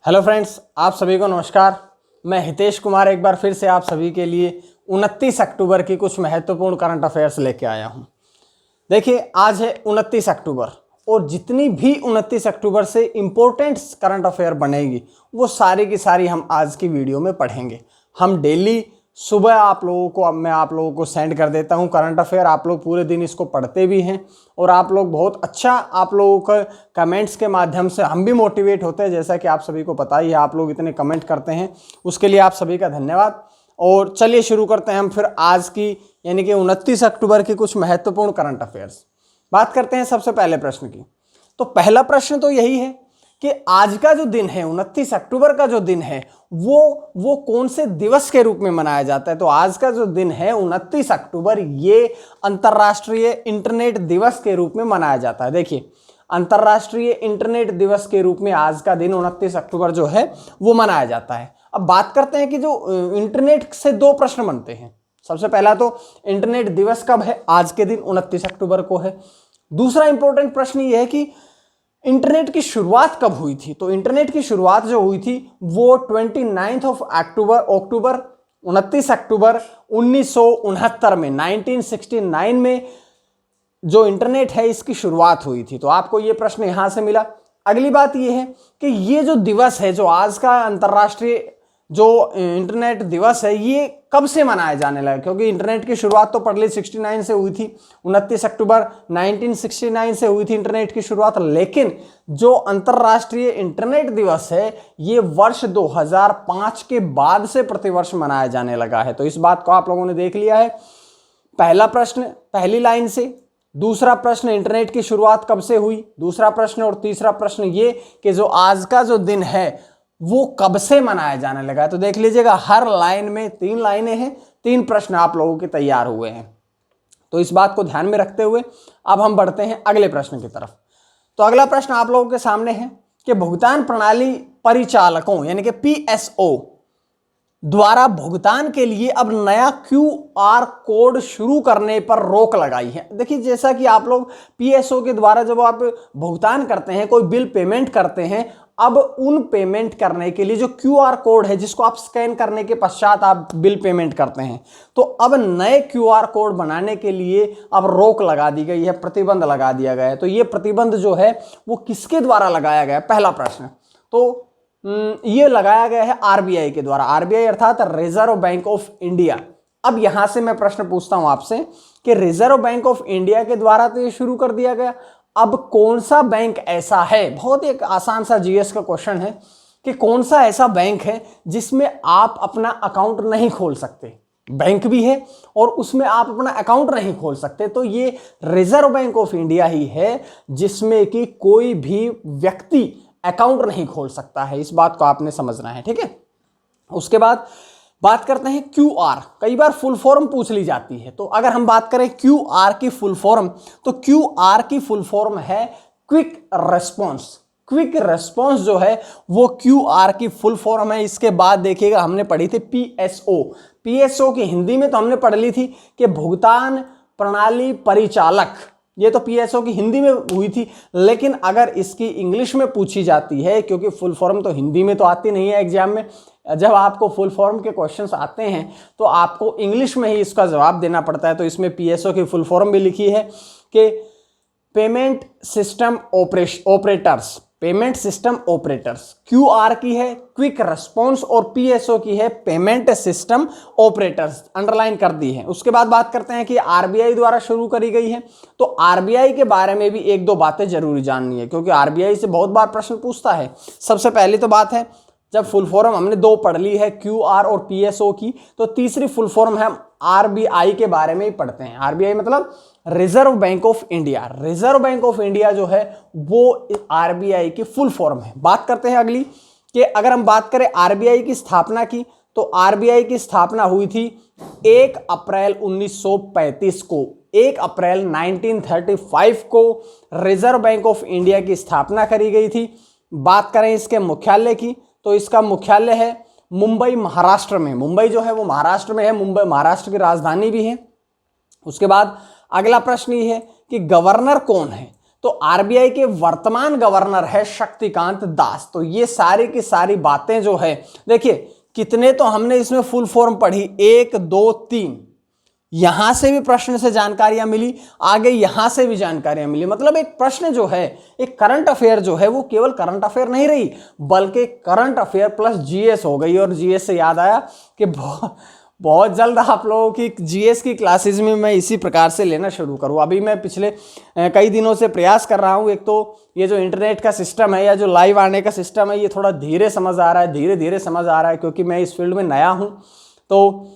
Hello friends, आप सभी को नमस्कार। मैं हितेश कुमार एक बार फिर से आप सभी के लिए 29 अक्टूबर की कुछ महत्वपूर्ण करंट अफेयर्स लेके आया हूं। देखिए, आज है 29 अक्टूबर और जितनी भी 29 अक्टूबर से इम्पोर्टेंट करंट अफेयर बनेगी वो सारी की सारी हम आज की वीडियो में पढ़ेंगे। हम डेली सुबह मैं आप लोगों को सेंड कर देता हूं करंट अफेयर। आप लोग पूरे दिन इसको पढ़ते भी हैं और आप लोग बहुत अच्छा, आप लोगों का कमेंट्स के माध्यम से हम भी मोटिवेट होते हैं। जैसा कि आप सभी को पता ही है, आप लोग इतने कमेंट करते हैं, उसके लिए आप सभी का धन्यवाद। और चलिए शुरू करते हैं हम फिर आज की यानी कि 29 अक्टूबर की कुछ महत्वपूर्ण करंट अफेयर्स। बात करते हैं सबसे पहले प्रश्न की। तो पहला प्रश्न तो यही है कि आज का जो दिन है, 29 अक्टूबर का जो दिन है, वो कौन से दिवस के रूप में मनाया जाता है। तो आज का जो दिन है 29 अक्टूबर, ये अंतर्राष्ट्रीय इंटरनेट दिवस के रूप में मनाया जाता है। देखिए, अंतर्राष्ट्रीय इंटरनेट दिवस के रूप में आज का दिन 29 अक्टूबर जो है वो मनाया जाता है। अब बात करते हैं कि जो इंटरनेट से दो प्रश्न बनते हैं। सबसे पहला तो इंटरनेट दिवस कब है, आज के दिन 29 अक्टूबर को है। दूसरा इंपॉर्टेंट प्रश्न ये है कि इंटरनेट की शुरुआत कब हुई थी। तो इंटरनेट की शुरुआत जो हुई थी वो 29 अक्टूबर 29 अक्टूबर 1969 में 1969 में जो इंटरनेट है इसकी शुरुआत हुई थी। तो आपको ये प्रश्न यहां से मिला। अगली बात ये है कि ये जो दिवस है, जो आज का अंतर्राष्ट्रीय जो इंटरनेट दिवस है, ये कब से मनाया जाने लगा। क्योंकि इंटरनेट की शुरुआत तो पहले 69 से हुई थी, 29 अक्टूबर 1969 से हुई थी इंटरनेट की शुरुआत। लेकिन जो अंतर्राष्ट्रीय इंटरनेट दिवस है ये वर्ष 2005 के बाद से प्रतिवर्ष मनाया जाने लगा है। तो इस बात को आप लोगों ने देख लिया है। पहला प्रश्न पहली लाइन से, दूसरा प्रश्न इंटरनेट की शुरुआत कब से हुई, दूसरा प्रश्न, और तीसरा प्रश्न ये कि जो आज का जो दिन है वो कब से मनाया जाने लगा है। तो देख लीजिएगा, हर लाइन में 3 लाइनें हैं, 3 प्रश्न आप लोगों के तैयार हुए हैं। तो इस बात को ध्यान में रखते हुए अब हम बढ़ते हैं अगले प्रश्न की तरफ। तो अगला प्रश्न आप लोगों के सामने है कि भुगतान प्रणाली परिचालकों यानी कि पीएसओ द्वारा भुगतान के लिए अब नया क्यूआर कोड शुरू करने पर रोक लगाई है। देखिए, जैसा कि आप लोग पीएसओ के द्वारा जब आप भुगतान करते हैं, कोई बिल पेमेंट करते हैं, अब उन पेमेंट करने के लिए जो क्यूआर कोड है जिसको आप स्कैन करने के पश्चात आप बिल पेमेंट करते हैं, तो अब नए क्यूआर कोड बनाने के लिए अब रोक लगा दी गई है, प्रतिबंध लगा दिया गया है। तो ये प्रतिबंध जो है वो किसके द्वारा लगाया गया है, पहला प्रश्न। तो ये लगाया गया है आरबीआई के द्वारा। आरबीआई अर्थात रिजर्व बैंक ऑफ इंडिया। अब यहां से मैं प्रश्न पूछता हूं आपसे कि रिजर्व बैंक ऑफ इंडिया के द्वारा तो ये शुरू कर दिया गया, अब कौन सा बैंक ऐसा है, बहुत एक आसान सा जीएस का क्वेश्चन है कि कौन सा ऐसा बैंक है जिसमें आप अपना अकाउंट नहीं खोल सकते। बैंक भी है और उसमें आप अपना अकाउंट नहीं खोल सकते। तो ये रिजर्व बैंक ऑफ इंडिया ही है जिसमें कि कोई भी व्यक्ति अकाउंट नहीं खोल सकता है। इस बात को आपने समझना है, ठीक है। उसके बाद बात करते हैं क्यूआर। कई बार फुल फॉर्म पूछ ली जाती है। तो अगर हम बात करें क्यूआर की फुल फॉर्म, तो क्यूआर की फुल फॉर्म है क्विक रेस्पॉन्स। क्विक रेस्पॉन्स जो है वो क्यूआर की फुल फॉर्म है। इसके बाद देखिएगा, हमने पढ़ी थी पीएसओ। पीएसओ की हिंदी में तो हमने पढ़ ली थी कि भुगतान प्रणाली परिचालक, ये तो पीएसओ की हिंदी में हुई थी। लेकिन अगर इसकी इंग्लिश में पूछी जाती है, क्योंकि फुल फॉर्म तो हिंदी में तो आती नहीं है एग्जाम में, जब आपको फुल फॉर्म के क्वेश्चंस आते हैं तो आपको इंग्लिश में ही इसका जवाब देना पड़ता है। तो इसमें पीएसओ की फुल फॉर्म भी लिखी है कि payment system operators, payment system operators. QR की है क्विक रेस्पॉन्स और पीएसओ की है पेमेंट सिस्टम ऑपरेटर्स, अंडरलाइन कर दी है। उसके बाद बात करते हैं कि आरबीआई द्वारा शुरू करी गई है। तो आरबीआई के बारे में भी एक दो बातें जरूरी जाननी है, क्योंकि आरबीआई से बहुत बार प्रश्न पूछता है। सबसे पहली तो बात है, जब फुल फॉर्म हमने 2 पढ़ ली है क्यूआर और पीएसओ की, तो तीसरी फुल फॉर्म है आरबीआई के बारे में ही पढ़ते हैं। आरबीआई मतलब reserve bank of India. Reserve bank of India जो है वो आरबीआई की फुल फॉर्म है। बात करते हैं अगली कि अगर हम बात करें आरबीआई की स्थापना की, तो आरबीआई की स्थापना हुई थी 1 अप्रैल 1935 को। 1 अप्रैल 1935 को रिजर्व बैंक ऑफ इंडिया की स्थापना करी गई थी। बात करें इसके मुख्यालय की, तो इसका मुख्यालय है मुंबई, महाराष्ट्र में। मुंबई जो है वो महाराष्ट्र में है, मुंबई महाराष्ट्र की राजधानी भी है। उसके बाद अगला प्रश्न ये है कि गवर्नर कौन है। तो आरबीआई के वर्तमान गवर्नर है शक्तिकांत दास। तो ये सारी की सारी बातें जो है, देखिए कितने तो हमने इसमें फुल फॉर्म पढ़ी, 1 2 3, यहां से भी प्रश्न से जानकारियां मिली, आगे यहां से भी जानकारियां मिली। मतलब एक प्रश्न जो है, एक करंट अफेयर जो है वो केवल करंट अफेयर नहीं रही, बल्कि करंट अफेयर प्लस जीएस हो गई। और जीएस से याद आया कि बहुत जल्द आप लोगों की जीएस की क्लासेस में मैं इसी प्रकार से लेना शुरू करूँ। अभी मैं पिछले कई दिनों से प्रयास कर रहा हूँ। एक तो ये जो इंटरनेट का सिस्टम है या जो लाइव आने का सिस्टम है, ये थोड़ा धीरे समझ आ रहा है, धीरे धीरे समझ आ रहा है, क्योंकि मैं इस फील्ड में नया हूँ। तो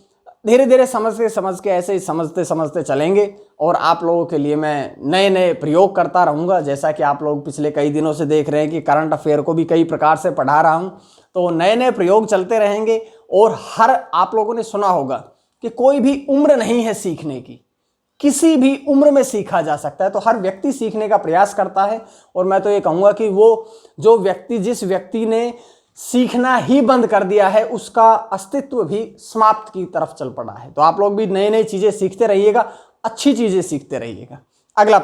धीरे धीरे समझ के ऐसे ही समझते समझते चलेंगे और आप लोगों के लिए मैं नए नए प्रयोग करता रहूँगा। जैसा कि आप लोग पिछले कई दिनों से देख रहे हैं कि करंट अफेयर को भी कई प्रकार से पढ़ा रहा हूँ, तो नए नए प्रयोग चलते रहेंगे। और हर आप लोगों ने सुना होगा कि कोई भी उम्र नहीं है सीखने की, किसी भी उम्र में सीखा जा सकता है। तो हर व्यक्ति सीखने का प्रयास करता है। और मैं तो ये कहूँगा कि वो जो व्यक्ति, जिस व्यक्ति ने सीखना ही बंद कर दिया है, उसका अस्तित्व भी समाप्त की तरफ चल पड़ा है। तो आप लोग भी नई नई चीजें सीखते रहिएगा, अच्छी चीजें सीखते रहिएगा। अगला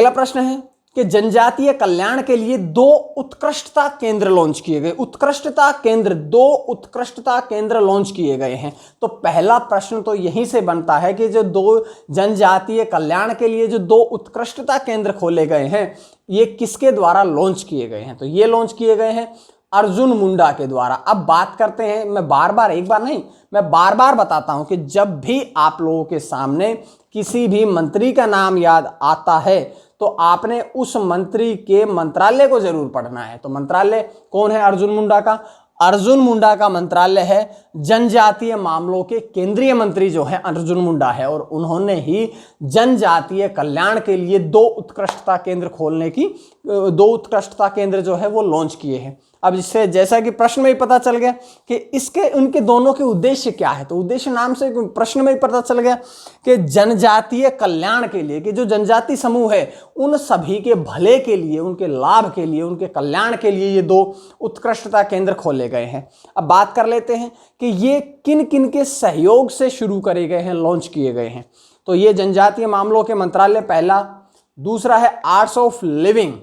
प्रश्न है कि जनजातीय कल्याण के लिए 2 उत्कृष्टता केंद्र लॉन्च किए गए। दो उत्कृष्टता केंद्र लॉन्च किए गए हैं। तो पहला प्रश्न तो यहीं से बनता है कि जो 2 जनजातीय कल्याण के लिए जो 2 उत्कृष्टता केंद्र खोले गए हैं, ये किसके द्वारा लॉन्च किए गए हैं? तो ये लॉन्च किए गए हैं अर्जुन मुंडा के द्वारा। अब बात करते हैं, मैं बार बार बताता हूं कि जब भी आप लोगों के सामने किसी भी मंत्री का नाम याद आता है तो आपने उस मंत्री के मंत्रालय को जरूर पढ़ना है। तो मंत्रालय कौन है अर्जुन मुंडा का? अर्जुन मुंडा का मंत्रालय है जनजातीय मामलों के केंद्रीय मंत्री जो है अर्जुन मुंडा है। और उन्होंने ही जनजातीय कल्याण के लिए 2 उत्कृष्टता केंद्र खोलने की 2 उत्कृष्टता केंद्र जो है वो लॉन्च किए हैं। अब इससे जैसा कि प्रश्न में ही पता चल गया कि इसके उनके दोनों के उद्देश्य क्या है, तो उद्देश्य नाम से प्रश्न में ही पता चल गया कि जनजातीय कल्याण के लिए, कि जो जनजाति समूह है उन सभी के भले के लिए, उनके लाभ के लिए, उनके कल्याण के लिए ये 2 उत्कृष्टता केंद्र खोले गए हैं। अब बात कर लेते हैं कि ये किन किन के सहयोग से शुरू करे गए हैं, लॉन्च किए गए हैं। तो ये जनजातीय मामलों के मंत्रालय पहला, दूसरा है आर्ट्स ऑफ लिविंग,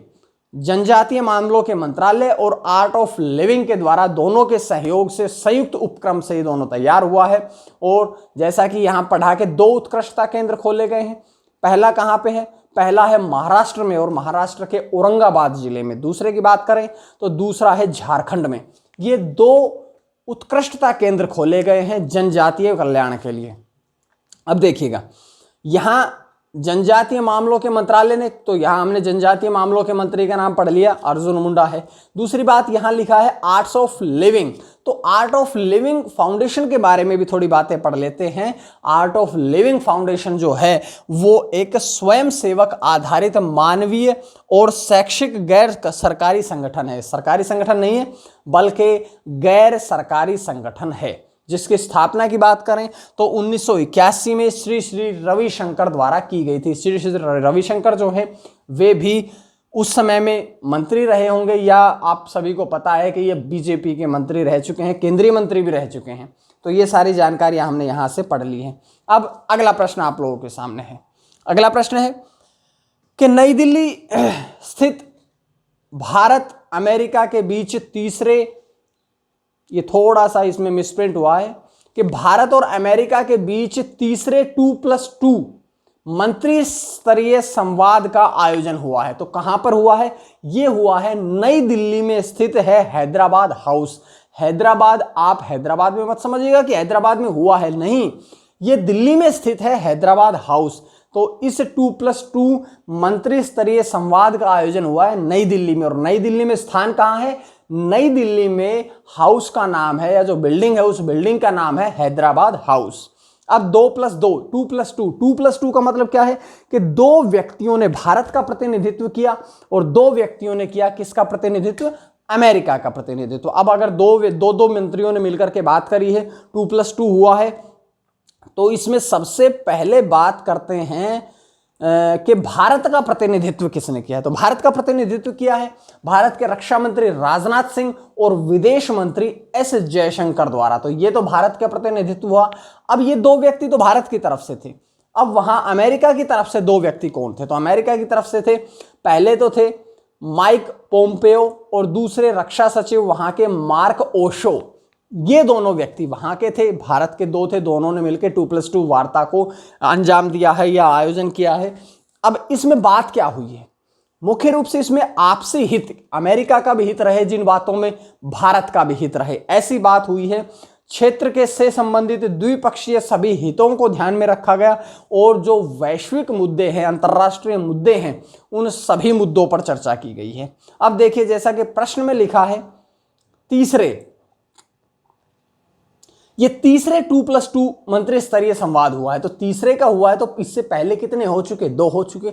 जनजातीय मामलों के मंत्रालय और आर्ट ऑफ लिविंग के द्वारा दोनों के सहयोग से संयुक्त उपक्रम से ये दोनों तैयार हुआ है। और जैसा कि यहां पढ़ा के 2 उत्कृष्टता केंद्र खोले गए हैं। पहला कहां पे है? पहला है महाराष्ट्र में और महाराष्ट्र के औरंगाबाद जिले में। दूसरे की बात करें तो दूसरा है झारखंड में। ये 2 उत्कृष्टता केंद्र खोले गए हैं जनजातीय कल्याण के लिए। अब देखिएगा, यहां जनजातीय मामलों के मंत्रालय ने, तो यहां हमने जनजातीय मामलों के मंत्री का नाम पढ़ लिया, अर्जुन मुंडा है। दूसरी बात यहां लिखा है आर्ट्स ऑफ लिविंग। तो आर्ट ऑफ लिविंग फाउंडेशन के बारे में भी थोड़ी बातें पढ़ लेते हैं। आर्ट ऑफ लिविंग फाउंडेशन जो है वो एक स्वयं सेवक आधारित मानवीय और शैक्षिक गैर सरकारी संगठन है। सरकारी संगठन नहीं है बल्कि गैर सरकारी संगठन है, जिसकी स्थापना की बात करें तो 1981 में श्री श्री रविशंकर द्वारा की गई थी। श्री श्री रविशंकर जो है वे भी उस समय में मंत्री रहे होंगे, या आप सभी को पता है कि ये बीजेपी के मंत्री रह चुके हैं, केंद्रीय मंत्री भी रह चुके हैं। तो ये सारी जानकारी हमने यहाँ से पढ़ ली है। अब अगला प्रश्न आप लोगों के सामने है। अगला प्रश्न है कि नई दिल्ली स्थित भारत अमेरिका के बीच तीसरे, ये थोड़ा सा इसमें मिसप्रिंट हुआ है कि भारत और अमेरिका के बीच तीसरे 2+2 मंत्री स्तरीय संवाद का आयोजन हुआ है। तो कहां पर हुआ है? ये हुआ है नई दिल्ली में स्थित है हैदराबाद हाउस। हैदराबाद, आप हैदराबाद में मत समझिएगा कि हैदराबाद में हुआ है, नहीं, ये दिल्ली में स्थित है हैदराबाद हाउस। तो इस 2+2 मंत्री स्तरीय संवाद का आयोजन हुआ है नई दिल्ली में। और नई दिल्ली में स्थान कहां है? नई दिल्ली में हाउस का नाम है, या जो बिल्डिंग है उस बिल्डिंग का नाम है हैदराबाद हाउस। अब 2+2, 2+2 का मतलब क्या है कि 2 व्यक्तियों ने भारत का प्रतिनिधित्व किया और 2 व्यक्तियों ने किया किसका प्रतिनिधित्व? अमेरिका का प्रतिनिधित्व। अब अगर दो मंत्रियों ने मिलकर के बात करी है, 2+2 हुआ है, तो इसमें सबसे पहले बात करते हैं कि भारत का प्रतिनिधित्व किसने किया है। तो भारत का प्रतिनिधित्व किया है भारत के रक्षा मंत्री राजनाथ सिंह और विदेश मंत्री एस जयशंकर द्वारा। तो ये तो भारत का प्रतिनिधित्व हुआ। अब ये 2 व्यक्ति तो भारत की तरफ से थे। अब वहां अमेरिका की तरफ से 2 व्यक्ति कौन थे? तो अमेरिका की तरफ से थे, पहले तो थे माइक पोम्पेयो और दूसरे रक्षा सचिव वहां के मार्क ओशो। ये दोनों व्यक्ति वहां के थे, भारत के 2 थे, दोनों ने मिलकर 2+2 वार्ता को अंजाम दिया है या आयोजन किया है। अब इसमें बात क्या हुई है? मुख्य रूप से इसमें आपसी हित, अमेरिका का भी हित रहे जिन बातों में, भारत का भी हित रहे, ऐसी बात हुई है। क्षेत्र के से संबंधित द्विपक्षीय सभी हितों को ध्यान में रखा गया और जो वैश्विक मुद्दे हैं, अंतर्राष्ट्रीय मुद्दे हैं, उन सभी मुद्दों पर चर्चा की गई है। अब देखिए, जैसा कि प्रश्न में लिखा है, ये तीसरे 2+2 मंत्री स्तरीय संवाद हुआ है। तो तीसरे का हुआ है, तो इससे पहले कितने हो चुके? 2 हो चुके।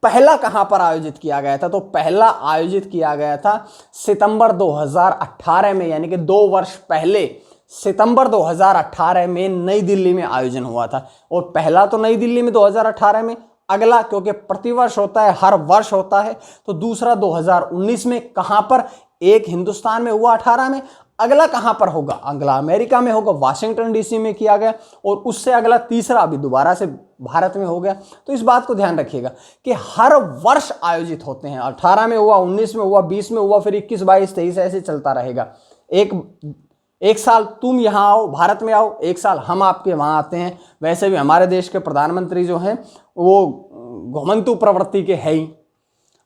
पहला कहां पर आयोजित किया गया था? तो पहला आयोजित किया गया था सितंबर 2018 में, यानी कि 2 वर्ष पहले सितंबर 2018 में नई दिल्ली में आयोजन हुआ था। और पहला तो नई दिल्ली में 2018 में, अगला क्योंकि प्रतिवर्ष होता है, हर वर्ष होता है, तो दूसरा 2019 में। कहां पर? एक हिंदुस्तान में हुआ 18 में, अगला कहां पर होगा? अगला अमेरिका में होगा, वाशिंगटन डीसी में किया गया, और उससे अगला तीसरा अभी दोबारा से भारत में हो गया। तो इस बात को ध्यान रखिएगा कि हर वर्ष आयोजित होते हैं। 18 में हुआ, 19 में हुआ, 20 में हुआ, फिर 21, 22, 23 ऐसे चलता रहेगा। एक साल तुम यहाँ आओ, भारत में आओ, एक साल हम आपके वहाँ आते हैं। वैसे भी हमारे देश के प्रधानमंत्री जो हैं वो घुमंतु प्रवृत्ति के है ही।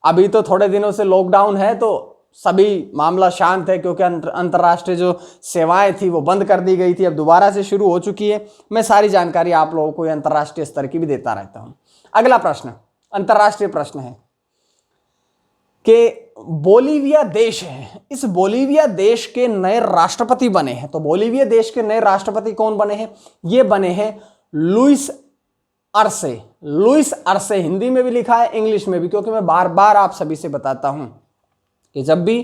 अभी तो थोड़े दिनों से लॉकडाउन है तो सभी मामला शांत है, क्योंकि अंतर्राष्ट्रीय जो सेवाएं थी वो बंद कर दी गई थी, अब दोबारा से शुरू हो चुकी है। मैं सारी जानकारी आप लोगों को अंतर्राष्ट्रीय स्तर की भी देता रहता हूँ। अगला प्रश्न अंतर्राष्ट्रीय प्रश्न है कि बोलीविया देश है, इस बोलीविया देश के नए राष्ट्रपति बने हैं। तो बोलीविया देश के नए राष्ट्रपति कौन बने हैं? ये बने हैं लुइस अरसे। लुइस अरसे हिंदी में भी लिखा है, इंग्लिश में भी, क्योंकि मैं बार बार आप सभी से बताता हूं कि जब भी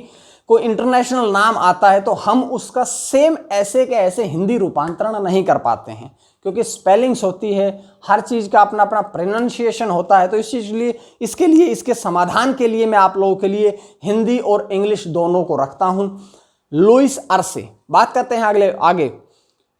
कोई इंटरनेशनल नाम आता है तो हम उसका सेम ऐसे के ऐसे हिंदी रूपांतरण नहीं कर पाते हैं, क्योंकि स्पेलिंग्स होती है, हर चीज़ का अपना अपना प्रोनाउंसिएशन होता है। तो इसके समाधान के लिए मैं आप लोगों के लिए हिंदी और इंग्लिश दोनों को रखता हूं। लुइस अरसे, बात करते हैं आगे।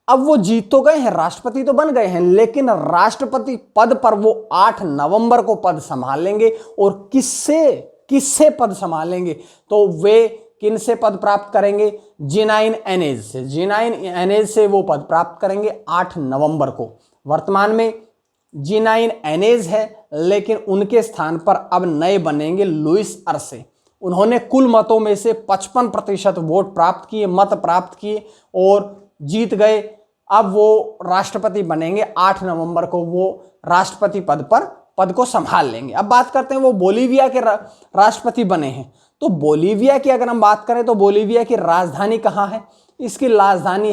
अब वो जीत तो गए हैं, राष्ट्रपति तो बन गए हैं, लेकिन राष्ट्रपति पद पर वो 8 नवंबर को पद संभालेंगे। और किससे पद संभालेंगे? तो वे किन से पद प्राप्त करेंगे? G9 एनेज से। G9 एनेज से वो पद प्राप्त करेंगे 8 नवंबर को। वर्तमान में G9 एनेज है, लेकिन उनके स्थान पर अब नए बनेंगे लुइस अरसे। उन्होंने कुल मतों में से 55% वोट प्राप्त किए, मत प्राप्त किए और जीत गए। अब वो राष्ट्रपति बनेंगे, 8 नवंबर को वो राष्ट्रपति पद को संभाल लेंगे। अब बात करते हैं, वो बोलीविया के राष्ट्रपति बने हैं। तो बोलीविया की अगर हम बात करें तो बोलीविया की राजधानी कहाँ है? इसकी राजधानी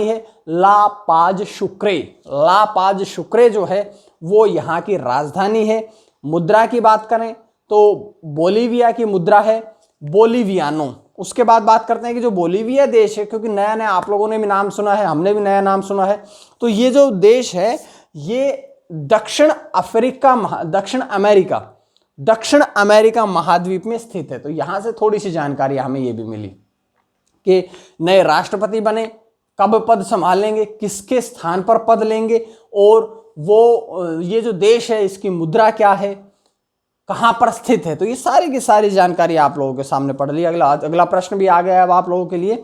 है ला पाज शुक्रे। ला पाज शुक्रे जो है वो यहाँ की राजधानी है। मुद्रा की बात करें तो बोलीविया की मुद्रा है बोलीवियानो। उसके बाद बात करते हैं कि जो बोलीविया देश है, क्योंकि नया नया आप लोगों ने भी नाम सुना है, हमने भी नया नाम सुना है, तो ये जो देश है ये दक्षिण अमेरिका महाद्वीप में स्थित है। तो यहां से थोड़ी सी जानकारी हमें ये भी मिली कि नए राष्ट्रपति बने, कब पद संभालेंगे, किसके स्थान पर पद लेंगे, और वो ये जो देश है इसकी मुद्रा क्या है, कहां पर स्थित है। तो ये सारी की सारी जानकारी आप लोगों के सामने पढ़ ली। अगला प्रश्न भी आ गया है अब आप लोगों के लिए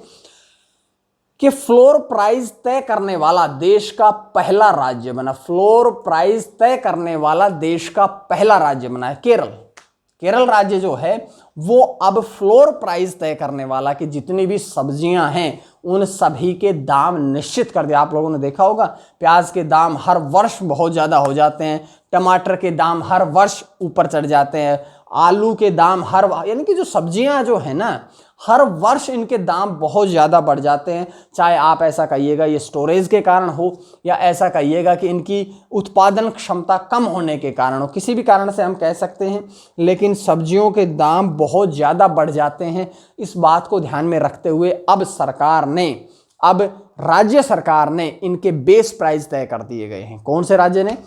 कि फ्लोर प्राइज तय करने वाला देश का पहला राज्य बना। फ्लोर प्राइज तय करने वाला देश का पहला राज्य बना है केरल राज्य जो है वो अब फ्लोर प्राइस तय करने वाला कि जितनी भी सब्जियां हैं उन सभी के दाम निश्चित कर दिया। आप लोगों ने देखा होगा प्याज के दाम हर वर्ष बहुत ज़्यादा हो जाते हैं, टमाटर के दाम हर वर्ष ऊपर चढ़ जाते हैं, आलू के दाम यानी कि जो सब्जियां जो है ना हर वर्ष इनके दाम बहुत ज़्यादा बढ़ जाते हैं। चाहे आप ऐसा कहिएगा ये स्टोरेज के कारण हो या ऐसा कहिएगा कि इनकी उत्पादन क्षमता कम होने के कारण हो, किसी भी कारण से हम कह सकते हैं, लेकिन सब्जियों के दाम बहुत ज़्यादा बढ़ जाते हैं। इस बात को ध्यान में रखते हुए अब राज्य सरकार ने इनके बेस प्राइस तय कर दिए गए हैं। कौन से राज्य ने?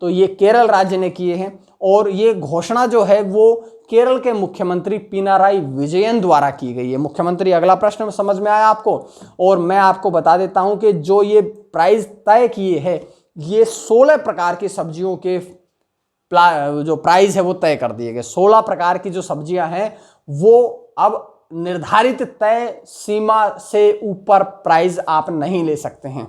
तो ये केरल राज्य ने किए हैं और ये घोषणा जो है वो केरल के मुख्यमंत्री पिनाराई विजयन द्वारा की गई है। मुख्यमंत्री, अगला प्रश्न समझ में आया आपको? और मैं आपको बता देता हूं कि जो ये प्राइस तय किए हैं ये 16 प्रकार की सब्जियों के जो प्राइस है वो तय कर दिए गए। 16 प्रकार की जो सब्जियां हैं वो अब निर्धारित तय सीमा से ऊपर प्राइस आप नहीं ले सकते हैं।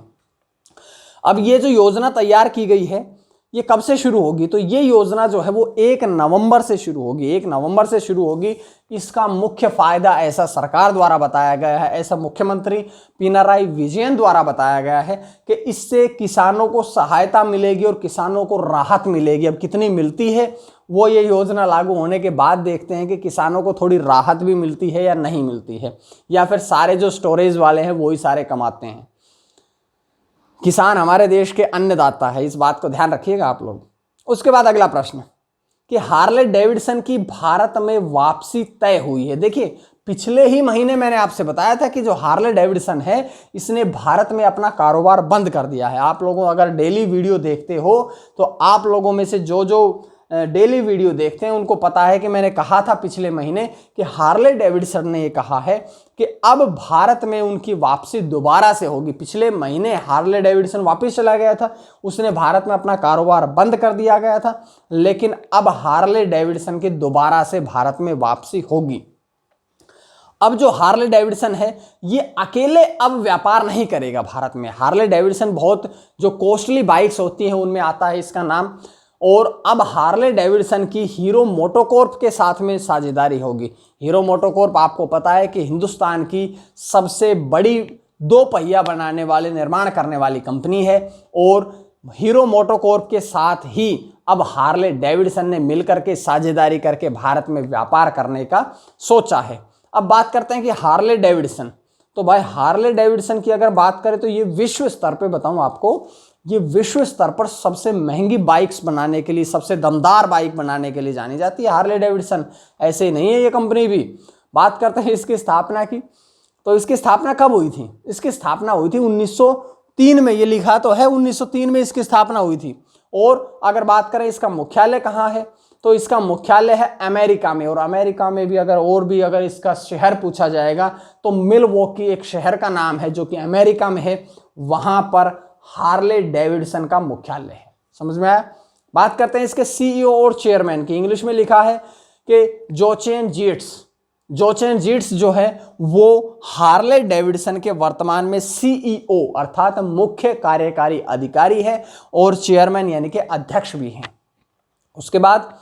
अब ये जो योजना तैयार की गई है ये कब से शुरू होगी? तो ये योजना जो है वो 1 नवंबर से शुरू होगी। 1 नवंबर से शुरू होगी। इसका मुख्य फायदा ऐसा सरकार द्वारा बताया गया है, ऐसा मुख्यमंत्री पिनाराई विजयन द्वारा बताया गया है कि इससे किसानों को सहायता मिलेगी और किसानों को राहत मिलेगी। अब कितनी मिलती है वो ये योजना लागू होने के बाद देखते हैं कि किसानों को थोड़ी राहत भी मिलती है या नहीं मिलती है, या फिर सारे जो स्टोरेज वाले हैं वही सारे कमाते हैं। किसान हमारे देश के अन्नदाता है, इस बात को ध्यान रखिएगा आप लोग। उसके बाद अगला प्रश्न कि हार्ले डेविडसन की भारत में वापसी तय हुई है। देखिए पिछले ही महीने मैंने आपसे बताया था कि जो हार्ले डेविडसन है इसने भारत में अपना कारोबार बंद कर दिया है। आप लोगों अगर डेली वीडियो देखते हो तो आप लोगों में से जो डेली वीडियो देखते हैं उनको पता है कि मैंने कहा था पिछले महीने कि हार्ले डेविडसन ने ये कहा है कि अब भारत में उनकी वापसी दोबारा से होगी। पिछले महीने हार्ले डेविडसन वापस चला गया था, उसने भारत में अपना कारोबार बंद कर दिया गया था, लेकिन अब हार्ले डेविडसन की दोबारा से भारत में वापसी होगी। अब जो हार्ले डेविडसन है ये अकेले अब व्यापार नहीं करेगा भारत में। हार्ले डेविडसन बहुत जो कॉस्टली बाइक्स होती हैं उनमें आता है इसका नाम, और अब हार्ले डेविडसन की हीरो मोटोकॉर्प के साथ में साझेदारी होगी। हीरो मोटोकॉर्प आपको पता है कि हिंदुस्तान की सबसे बड़ी 2 पहिया बनाने वाले निर्माण करने वाली कंपनी है, और हीरो मोटोकॉर्प के साथ ही अब हार्ले डेविडसन ने मिलकर के साझेदारी करके भारत में व्यापार करने का सोचा है। अब बात करते हैं कि हार्ले डेविडसन, तो भाई हार्ले डेविडसन की अगर बात करें तो ये विश्व स्तर पे बताऊं आपको, ये विश्व स्तर पर सबसे महंगी बाइक्स बनाने के लिए, सबसे दमदार बाइक बनाने के लिए जानी जाती है हार्ले डेविडसन। ऐसे ही नहीं है ये कंपनी भी। बात करते हैं इसकी स्थापना की, तो इसकी स्थापना कब हुई थी? इसकी स्थापना हुई थी 1903 में। ये लिखा तो है 1903 में इसकी स्थापना हुई थी। और अगर बात करें इसका मुख्यालय कहाँ है, तो इसका मुख्यालय है अमेरिका में। और अमेरिका में भी अगर इसका शहर पूछा जाएगा तो मिलवॉकी एक शहर का नाम है जो कि अमेरिका में है, वहां पर हार्ले डेविडसन का मुख्यालय है। समझ में आया? बात करते हैं इसके सीईओ और चेयरमैन की। इंग्लिश में लिखा है कि जोचेन जीट्स जो है वो हार्ले डेविडसन के वर्तमान में सीईओ अर्थात मुख्य कार्यकारी अधिकारी है, और चेयरमैन यानी कि अध्यक्ष भी हैं। उसके बाद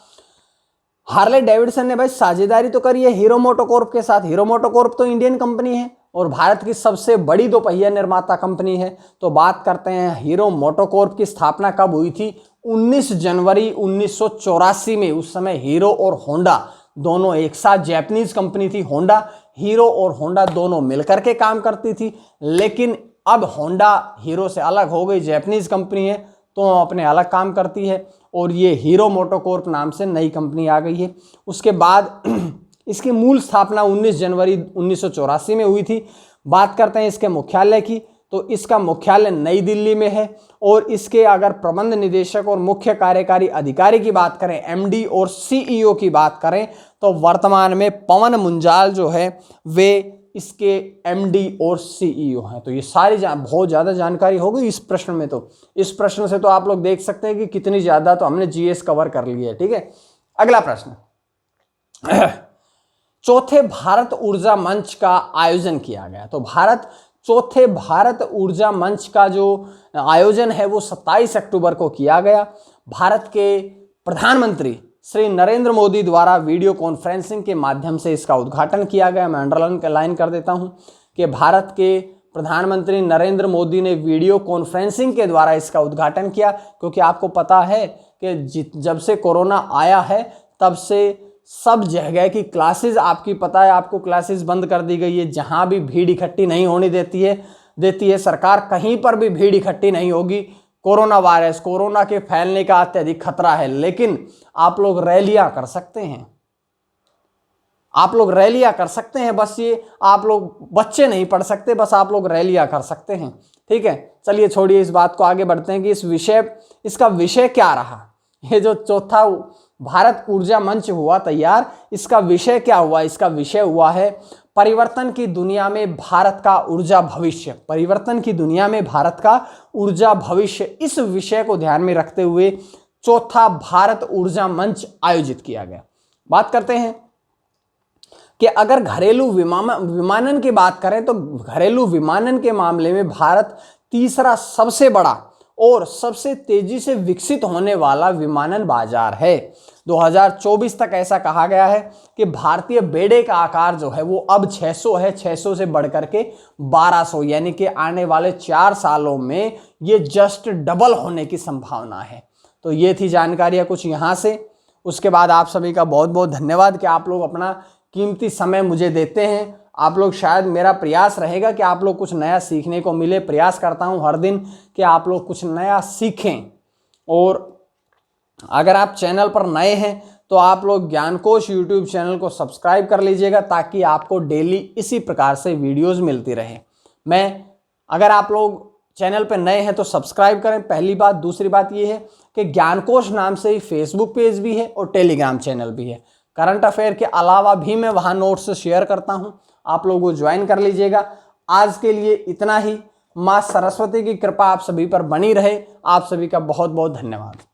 हार्ले डेविडसन ने भाई साझेदारी तो करी है हीरो मोटोकॉर्प के साथ। हीरो मोटोकॉर्प तो इंडियन कंपनी है और भारत की सबसे बड़ी 2 पहिया निर्माता कंपनी है। तो बात करते हैं हीरो मोटोकॉर्प की स्थापना कब हुई थी? 19 जनवरी 1984 में। उस समय हीरो और होंडा दोनों एक साथ, जापानीज कंपनी थी होंडा, हीरो और होंडा दोनों मिलकर के काम करती थी, लेकिन अब होंडा हीरो से अलग हो गई, जापानीज कंपनी है तो अपने अलग काम करती है, और ये हीरो मोटोकॉर्प नाम से नई कंपनी आ गई है। उसके बाद इसकी मूल स्थापना 19 जनवरी 1984 में हुई थी। बात करते हैं इसके मुख्यालय की, तो इसका मुख्यालय नई दिल्ली में है, और इसके अगर प्रबंध निदेशक और मुख्य कार्यकारी अधिकारी की बात करें, एमडी और सीईओ की बात करें, तो वर्तमान में पवन मुंजाल जो है वे इसके एमडी और सीईओ हैं। तो ये सारी बहुत ज़्यादा जानकारी हो गई इस प्रश्न में। तो इस प्रश्न से तो आप लोग देख सकते हैं कि कितनी ज़्यादा तो हमने जीएस कवर कर लिया है। ठीक है, अगला प्रश्न। चौथे भारत ऊर्जा मंच का आयोजन किया गया। तो चौथे भारत ऊर्जा मंच का जो आयोजन है वो 27 अक्टूबर को किया गया। भारत के प्रधानमंत्री श्री नरेंद्र मोदी द्वारा वीडियो कॉन्फ्रेंसिंग के माध्यम से इसका उद्घाटन किया गया। मैं अंडरलाइन कर देता हूं कि भारत के प्रधानमंत्री नरेंद्र मोदी ने वीडियो कॉन्फ्रेंसिंग के द्वारा इसका उद्घाटन किया, क्योंकि आपको पता है कि जब से कोरोना आया है तब से सब जगह की क्लासेस, आपकी पता है आपको, क्लासेस बंद कर दी गई है। जहां भी भीड़ इकट्ठी नहीं होने देती है सरकार, कहीं पर भी भीड़ इकट्ठी नहीं होगी। कोरोना के फैलने का अत्यधिक खतरा है, लेकिन आप लोग रैलियां कर सकते हैं। बस ये आप लोग बच्चे नहीं पढ़ सकते, बस आप लोग रैलियां कर सकते हैं। ठीक है, चलिए छोड़िए इस बात को, आगे बढ़ते हैं कि इसका विषय क्या रहा। ये जो चौथा भारत ऊर्जा मंच हुआ तैयार, इसका विषय क्या हुआ? इसका विषय हुआ है परिवर्तन की दुनिया में भारत का ऊर्जा भविष्य, परिवर्तन की दुनिया में भारत का ऊर्जा भविष्य, इस विषय को ध्यान में रखते हुए चौथा भारत ऊर्जा मंच आयोजित किया गया। बात करते हैं कि अगर घरेलू विमानन की बात करें तो घरेलू विमानन के मामले में भारत तीसरा सबसे बड़ा और सबसे तेजी से विकसित होने वाला विमानन बाजार है। 2024 तक ऐसा कहा गया है कि भारतीय बेड़े का आकार जो है वो अब 600 है, 600 से बढ़कर के 1200, यानी कि आने वाले 4 सालों में ये जस्ट डबल होने की संभावना है। तो ये थी जानकारियां कुछ यहाँ से। उसके बाद आप सभी का बहुत बहुत धन्यवाद कि आप लोग अपना कीमती समय मुझे देते हैं। आप लोग शायद, मेरा प्रयास रहेगा कि आप लोग कुछ नया सीखने को मिले। प्रयास करता हूं हर दिन कि आप लोग कुछ नया सीखें। और अगर आप चैनल पर नए हैं तो आप लोग ज्ञानकोश यूट्यूब चैनल को सब्सक्राइब कर लीजिएगा ताकि आपको डेली इसी प्रकार से वीडियोस मिलती रहे। अगर आप लोग चैनल पर नए हैं तो सब्सक्राइब करें, पहली बात। दूसरी बात यह है कि ज्ञानकोश नाम से ही फेसबुक पेज भी है और टेलीग्राम चैनल भी है। करंट अफेयर के अलावा भी मैं वहाँ नोट्स शेयर करता हूँ, आप लोगों को ज्वाइन कर लीजिएगा। आज के लिए इतना ही। माँ सरस्वती की कृपा आप सभी पर बनी रहे। आप सभी का बहुत बहुत धन्यवाद।